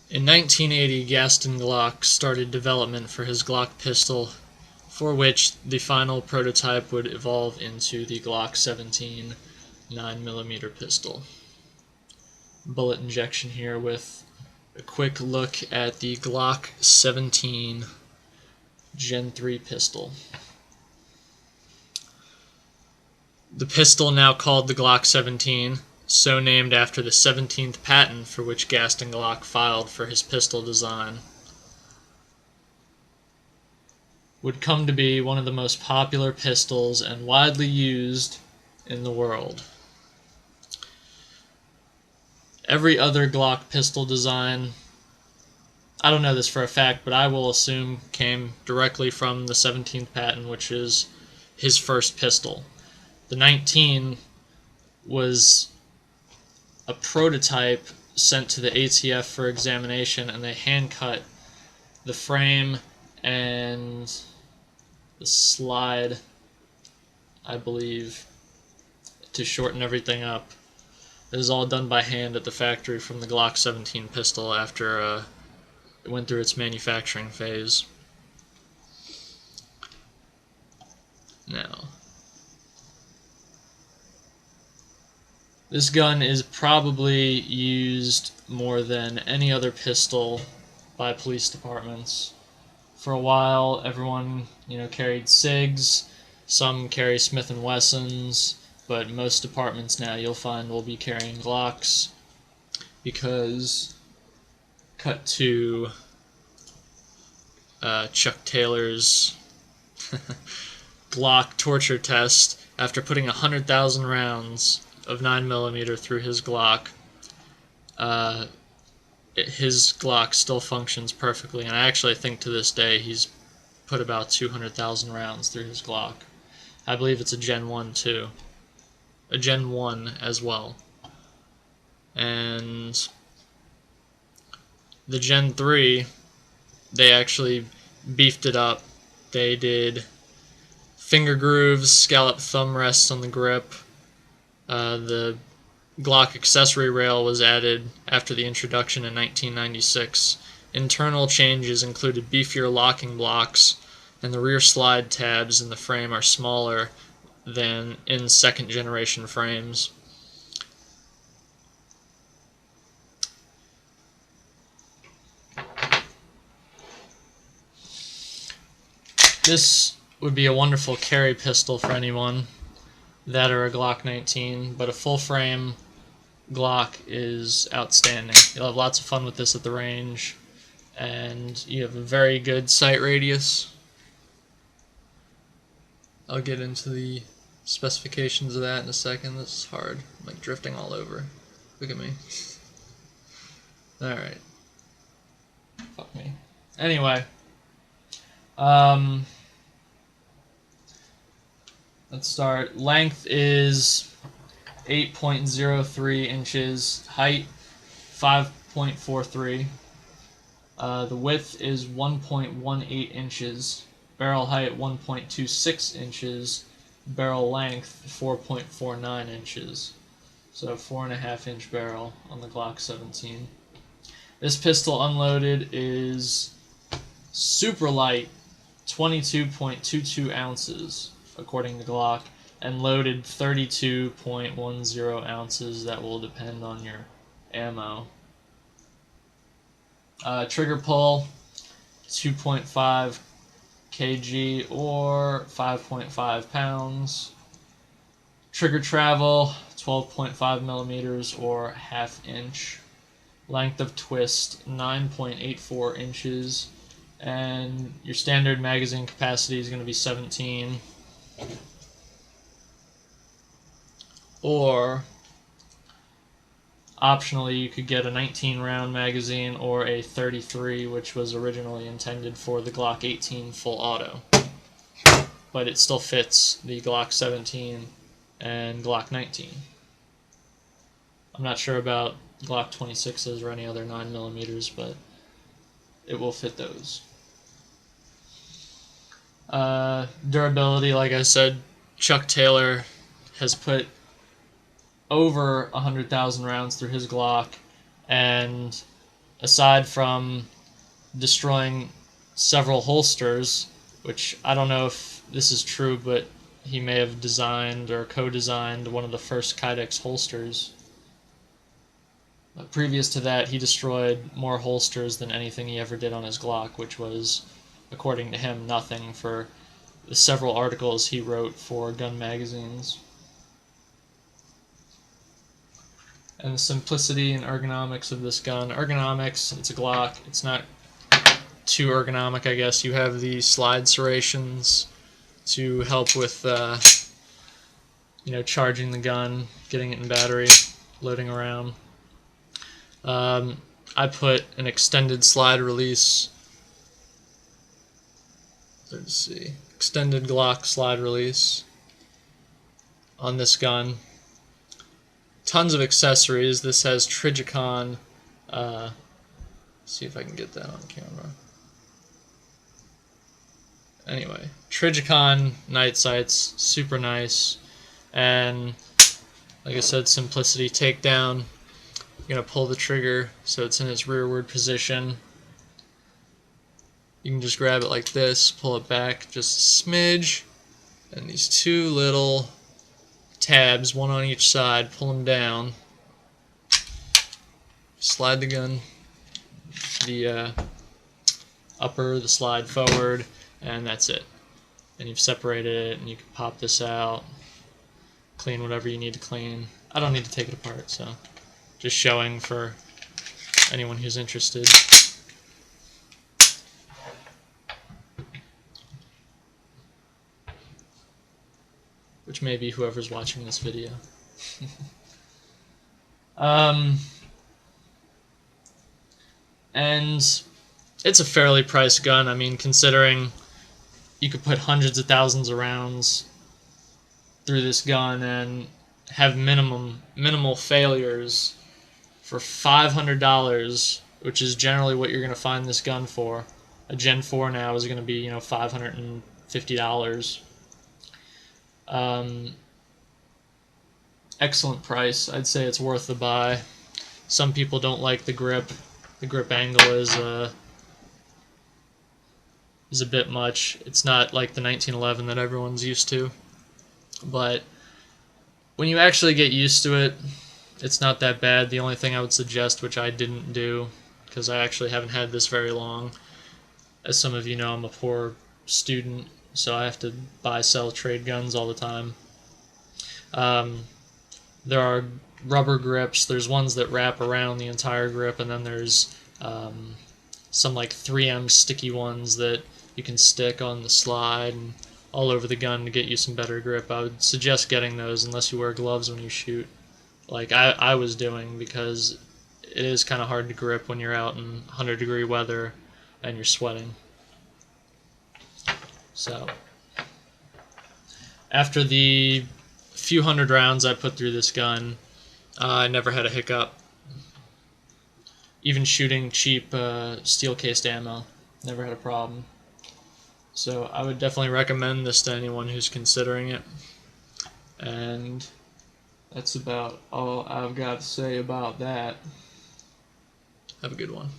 In 1980, Gaston Glock started development for his Glock pistol, for which the final prototype would evolve into the Glock 17 9mm pistol. Bullet injection here with a quick look at the Glock 17 Gen 3 pistol. The pistol, now called the Glock 17, so named after the 17th patent for which Gaston Glock filed for his pistol design, would come to be one of the most popular pistols and widely used in the world. Every other Glock pistol design, I don't know this for a fact, but I will assume came directly from the 17th patent, which is his first pistol. The 19 was a prototype sent to the ATF for examination, and they hand-cut the frame and the slide, I believe, to shorten everything up. It was all done by hand at the factory from the Glock 17 pistol after it went through its manufacturing phase. Now, this gun is probably used more than any other pistol by police departments. For a while, everyone, carried SIGs. Some carry Smith & Wessons, but most departments now you'll find will be carrying Glocks, because cut to Chuck Taylor's Glock torture test after putting 100,000 rounds of 9mm through his Glock. His Glock still functions perfectly, and I actually think to this day he's put about 200,000 rounds through his Glock. I believe it's a Gen 1 too. A Gen 1 as well. And the Gen 3, they actually beefed it up. They did finger grooves, scallop thumb rests on the grip. The Glock accessory rail was added after the introduction in 1996. Internal changes included beefier locking blocks, and the rear slide tabs in the frame are smaller than in second generation frames. This would be a wonderful carry pistol for anyone, that or a Glock 19, but a full frame Glock is outstanding. You'll have lots of fun with this at the range, and you have a very good sight radius. I'll get into the specifications of that in a second. This is hard. I'm like drifting all over. Look at me. Alright. Fuck me. Anyway. Let's start. Length is 8.03 inches. Height, 5.43. The width is 1.18 inches. Barrel height, 1.26 inches. Barrel length, 4.49 inches. So 4.5 inch barrel on the Glock 17. This pistol unloaded is super light, 22.22 ounces, according to Glock, and loaded 32.10 ounces. That will depend on your ammo. Trigger pull, 2.5 kg or 5.5 pounds. Trigger travel, 12.5 millimeters or ½ inch. Length of twist, 9.84 inches. And your standard magazine capacity is going to be 17. Or, optionally, you could get a 19-round magazine or a 33, which was originally intended for the Glock 18 full auto. But it still fits the Glock 17 and Glock 19. I'm not sure about Glock 26s or any other 9mm, but it will fit those. Durability, like I said, Chuck Taylor has put over 100,000 rounds through his Glock, and aside from destroying several holsters, which I don't know if this is true, but he may have designed or co-designed one of the first Kydex holsters. But previous to that, he destroyed more holsters than anything he ever did on his Glock, which was, according to him, nothing for the several articles he wrote for gun magazines. And the simplicity and ergonomics of this gun. Ergonomics, it's a Glock. It's not too ergonomic, I guess. You have the slide serrations to help with, charging the gun, getting it in battery, loading around. I put an extended slide release. Let's see. Extended Glock slide release on this gun. Tons of accessories. This has Trigicon. See if I can get that on camera. Anyway, Trigicon night sights, super nice. And like I said, simplicity takedown. You're going to pull the trigger so it's in its rearward position. You can just grab it like this, pull it back just a smidge, and these two little tabs, one on each side, pull them down, slide the gun, the the slide forward, and that's it. And you've separated it, and you can pop this out, clean whatever you need to clean. I don't need to take it apart, so just showing for anyone who's interested. Which may be whoever's watching this video. And it's a fairly priced gun. I mean, considering you could put hundreds of thousands of rounds through this gun and have minimal failures for $500, which is generally what you're going to find this gun for. A Gen 4 now is going to be, $550. Excellent price. I'd say it's worth the buy. Some people don't like the grip. The grip angle is a bit much. It's not like the 1911 that everyone's used to. But when you actually get used to it, it's not that bad. The only thing I would suggest, which I didn't do, because I actually haven't had this very long, as some of you know, I'm a poor student, so I have to buy, sell, trade guns all the time. There are rubber grips. There's ones that wrap around the entire grip, and then there's some like 3M sticky ones that you can stick on the slide and all over the gun to get you some better grip. I would suggest getting those unless you wear gloves when you shoot, like I was doing, because it is kind of hard to grip when you're out in 100-degree weather and you're sweating. So after the few hundred rounds I put through this gun, I never had a hiccup. Even shooting cheap steel-cased ammo, never had a problem. So I would definitely recommend this to anyone who's considering it. And that's about all I've got to say about that. Have a good one.